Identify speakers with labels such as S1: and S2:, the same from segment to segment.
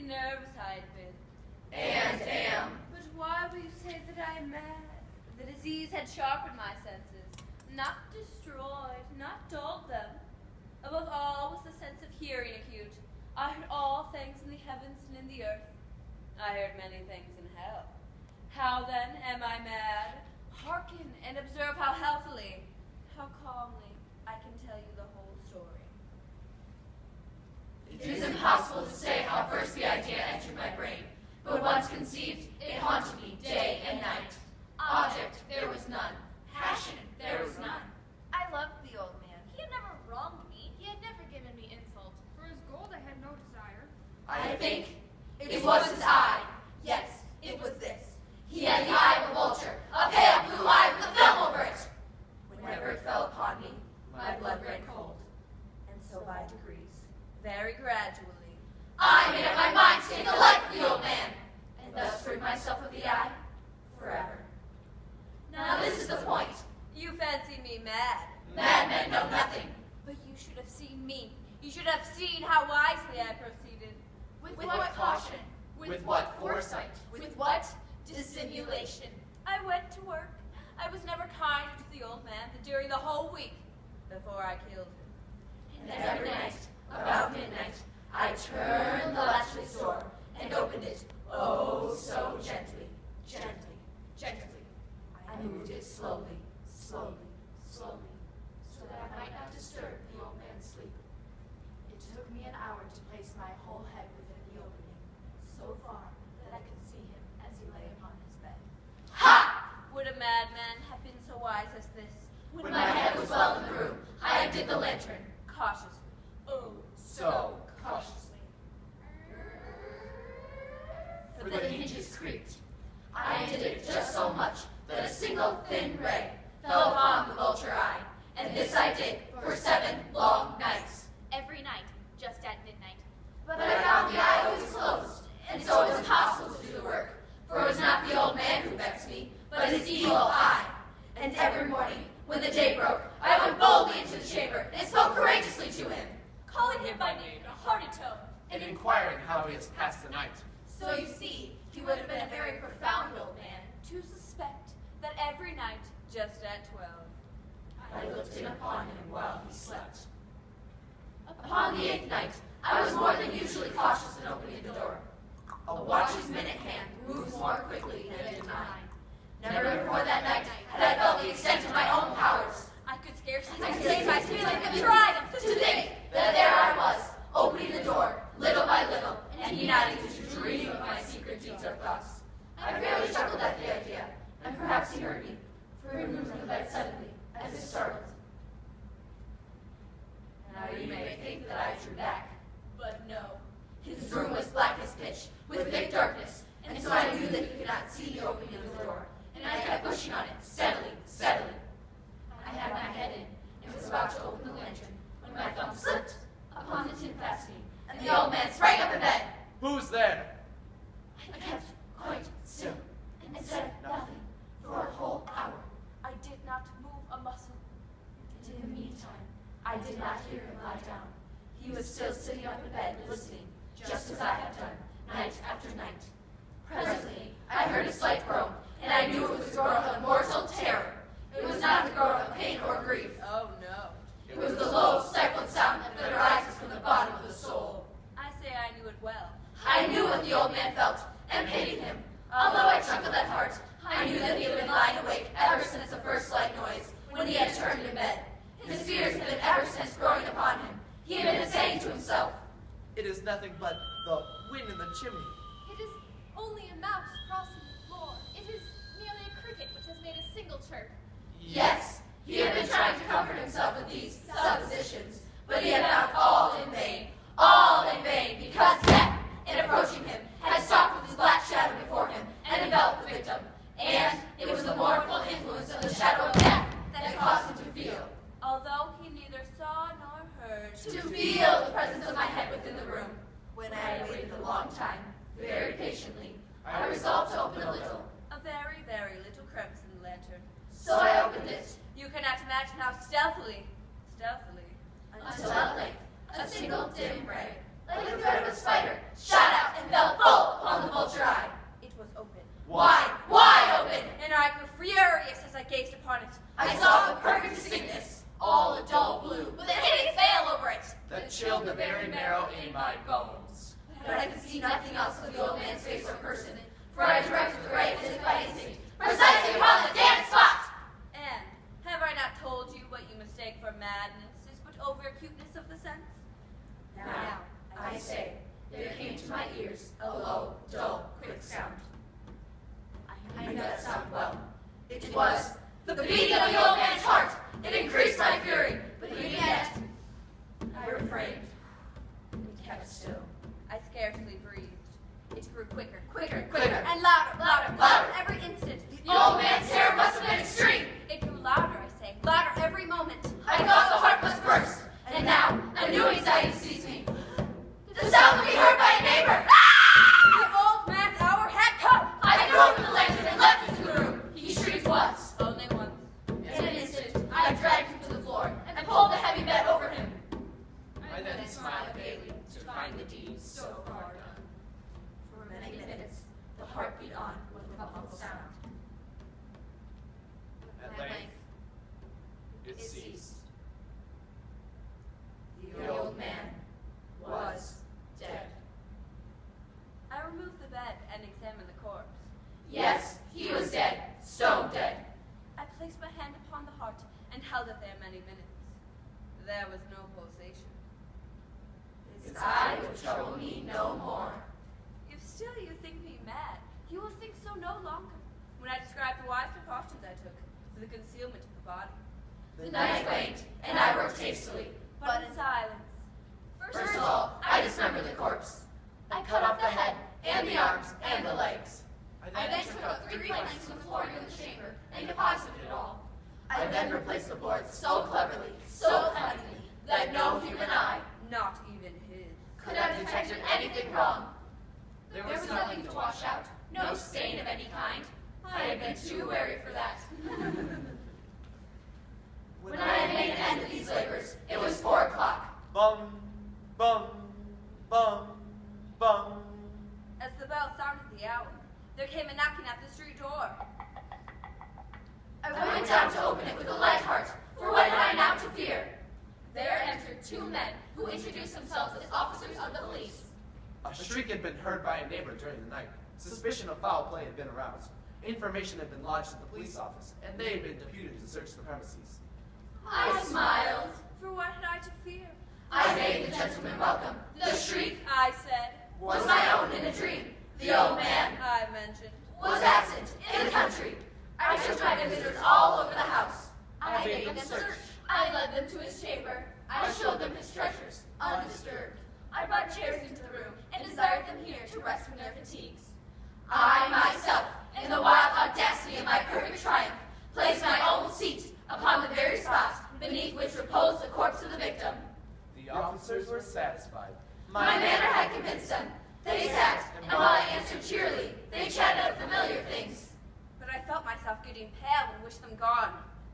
S1: nervous I had been.
S2: And am.
S1: But why will you say that I am mad? The disease had sharpened my senses, not destroyed, not dulled them. Above all was the sense of hearing acute. I heard all things in the heavens and in the earth. I heard many things in hell. How then am I mad? Hearken and observe how healthily, how calmly I can tell you the whole story.
S2: It is impossible to say how first the idea entered my brain, but once conceived, it haunted me day and night. Object, there was none. Passion, there was none.
S3: I loved the old man. He had never wronged me. He had never given me insult. For his gold I had no desire.
S2: I think it was his eye. Yes, it was this. He had the eye of a vulture, a pale blue eye with a film over it. Whenever it fell upon me, my blood ran cold. And so by degrees,
S1: Very gradually.
S2: I made up my mind to take the life of the old man, and thus rid myself of the eye forever. Now this is the point.
S1: You fancy me mad.
S2: Madmen know nothing.
S1: But you should have seen me. You should have seen how wisely I proceeded.
S2: With what caution? With what foresight? With what dissimulation?
S1: I went to work. I was never kinder to the old man than during the whole week before I killed him.
S2: And every night, about midnight, I turned the latchless door and opened it, oh so gently, gently, gently. I moved it slowly, slowly, slowly, so that I might not disturb the old man's sleep. It took me an hour to place my whole head within the opening, so far that I could see him as he lay upon his bed. Ha!
S1: Would a madman have been so wise as this?
S2: When my head was well in the room, I undid the lantern.
S1: Cautious.
S2: Oh, so cautiously. For the hinges creaked. I undid it just so much that a single thin ray fell upon the vulture eye, and this I did for 7 long nights.
S3: Every night, just at midnight.
S2: But I found the eye always closed, and so it was impossible to do the work, for it was not the old man who vexed me, but his evil eye. And every morning, when the day broke, I went boldly into the chamber and spoke courageously to him,
S1: Calling him by name in a hearty tone.
S4: and inquiring how he has passed the night.
S2: So you see, he would have been a very profound old man.
S1: To suspect that every night, just at 12.
S2: I looked in upon him while he slept. Upon the 8th night, I was more than usually cautious in opening the door. A watch's minute hand moves more quickly than did mine. Never before that night had I felt the extent of my own powers.
S1: I could scarcely
S2: I
S1: contain my
S2: feeling
S1: feeling
S2: of
S1: of
S2: triumph
S1: triumph.
S2: to think that there I was, opening the door, little by little, and he not even to dream of my secret deeds or thoughts. I fairly chuckled at the idea, and perhaps he heard me, for he moved from the bed suddenly, as if startled. Now you may think that I drew back, but no. His room was black as pitch, with thick darkness, and so I knew that he could not see the opening of the door, and I kept pushing on it, steadily, steadily. I had my head in, and was about to open the lantern, when my thumb slipped upon the tin fastening, and the old man sprang up in bed.
S4: Who's there?
S2: I kept quite still, and said nothing for a whole hour.
S1: I did not move a muscle.
S2: And in the meantime, I did not hear him lie down. He was still sitting up in bed, listening, just as I had done, night after night. Presently, I heard a slight groan, and I knew it was the groan of mortal terror. It was not the groan of pain or grief.
S1: Oh no.
S2: It was the low, stifled sound that arises from the bottom of the soul.
S1: I say I knew it well.
S2: I knew what the old man felt, and pitied him. Although I chuckled at heart, I knew that he had been lying awake ever since the first slight noise, when he had turned in bed. His fears had been ever since growing upon him. He had been saying to himself,
S4: It is nothing but the wind in the chimney.
S3: It is only a mouse crossing the floor. It is merely a cricket which has made a single chirp.
S2: yes, he had been trying to comfort himself with these suppositions, but he had found all in vain, because death, in approaching him, had stalked with his black shadow before him and enveloped the victim, and it was the mournful influence of the shadow of death that caused him to feel.
S1: Although he neither saw nor heard.
S2: To feel the presence of my head within the room. When I had waited a long time, very patiently, I resolved to open a little.
S1: A very, very little crevice in the lantern.
S2: So I opened it,
S1: You cannot imagine how stealthily,
S2: until at length, a single dim ray, like the thread of a spider, shot out enveloped nothing else of the old man's face or person, for I directed the ray as if by instinct, precisely upon the damned spot!
S1: And have I not told you what you mistake for madness is but over-acuteness of the sense?
S2: Now, I say, there came to my ears a low, dull, quick sound. I knew that sound well. It was the beating of the old man's heart. It increased my fury, but even yet, I refrained. It kept still.
S1: I scarcely breathed. It grew quicker,
S2: Quicker,
S1: and louder, louder, every instant.
S2: The old man's terror must have been extreme.
S1: It grew louder, I say, louder every moment.
S2: I thought the heart must burst, and now a new anxiety seized me. The sound would be heard by a neighbor.
S1: The old man's hour had come.
S2: I threw open the lantern and leapt into the room. He shrieked once.
S1: Only once.
S2: In an instant, I dragged him to the floor and pulled the heavy bed over him.
S4: I then smiled
S2: gaily to find the deed so far done. For many minutes, the heart beat on with a muffled sound.
S4: At length, it ceased.
S2: The old man was dead.
S1: I removed the bed and examined the corpse.
S2: Yes, he was dead, stone dead.
S1: I placed my hand upon the heart and held it there many minutes. There was no pulsation.
S2: His eye would trouble me no more.
S1: If still you think me mad, you will think so no longer when I describe the wise precautions I took for the concealment of the body.
S2: The night waned, and I worked hastily.
S1: But in silence.
S2: First of all, I dismembered the corpse. I cut off the head, and the arms, and the legs. I then took out 3 planks from the flooring of the chamber and deposited it all. I then replaced the boards so cleverly, so cunningly, that no human eye
S1: Not even his.
S2: could have detected anything wrong. There was nothing to wash out, no stain of any kind. I had been too wary for that. When I had made an end of these labors, it was 4 o'clock.
S4: Bum, bum, bum, bum.
S1: As the bell sounded the hour, there came a knocking at the street door.
S2: I went down to open it with a light heart, for what had I now to fear? There entered 2 men who introduced themselves as officers of the police.
S4: A shriek had been heard by a neighbor during the night. Suspicion of foul play had been aroused. Information had been lodged at the police office, and they had been deputed to search the premises.
S2: I smiled.
S1: For what had I to fear?
S2: I bade the gentleman welcome. The shriek
S1: I said.
S2: was my own in a dream. The old man
S1: I mentioned.
S2: was absent in the country. I took my visitors all over the house. I made them search. I led them to his chamber. I showed them his treasures, undisturbed. I brought chairs into the room and desired them here to rest from their fatigues. I myself, in the wild audacity of my perfect triumph, placed my own seat upon the very spot beneath which reposed the corpse of the victim.
S4: The officers were satisfied.
S2: My manner had convinced them. They sat, and while I answered cheerily, they chatted of familiar things.
S1: But I felt myself getting pale and wished them gone.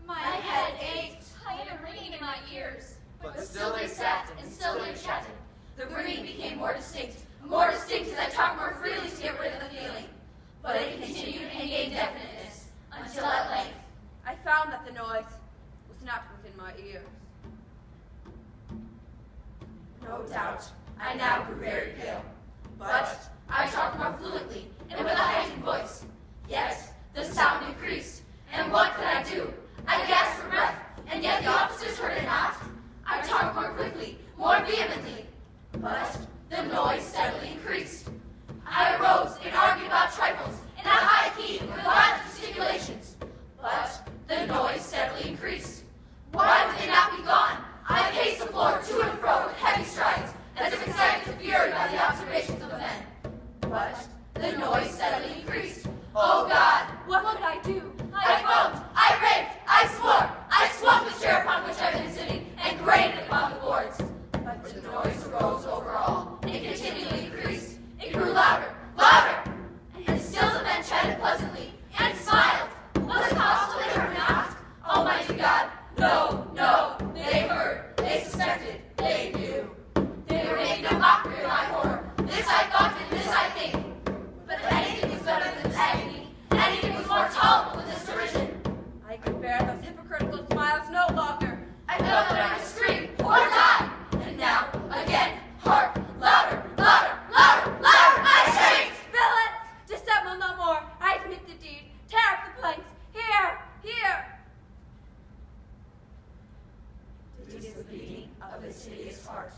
S2: My head ached. I had a ringing in my ears.
S4: But
S2: still they sat, and still they chatted. The ringing became more distinct as I talked more freely to get rid of the feeling. But it continued and gained definiteness, until at length,
S1: I found that the noise was not within my ears.
S2: no doubt, I now grew very pale. But I talked more fluently, and with a heightened voice. Yet, the sound increased, and what could I do? I gasped for breath, and yet the officers heard it not. I talked more quickly, more vehemently, but the noise steadily increased. I arose and argued about trifles in a high key with violent gesticulations, but the noise steadily increased. Why would they not be gone? I paced the floor to and fro with heavy strides, as if excited to fury by the observations of the men. But the noise steadily increased. Oh God,
S1: What could I do?
S2: I foamed, I raved, I swore, I swung the chair upon which I had been sitting and grated upon the boards. But the noise arose over all. It continually increased. It grew louder, louder, and still the men chatted pleasantly and smiled. Was it possible they heard not? Almighty God, no, no, they heard, they suspected, they knew. They were making a mockery of my horror. This I thought and this I think. But anything was better than this agony. Anything was more tolerable than this derision.
S1: I could bear those hypocritical smiles no longer.
S2: I felt that I must scream or die. And now, again, hark, louder, louder, louder, louder. It is the beating of his hideous heart.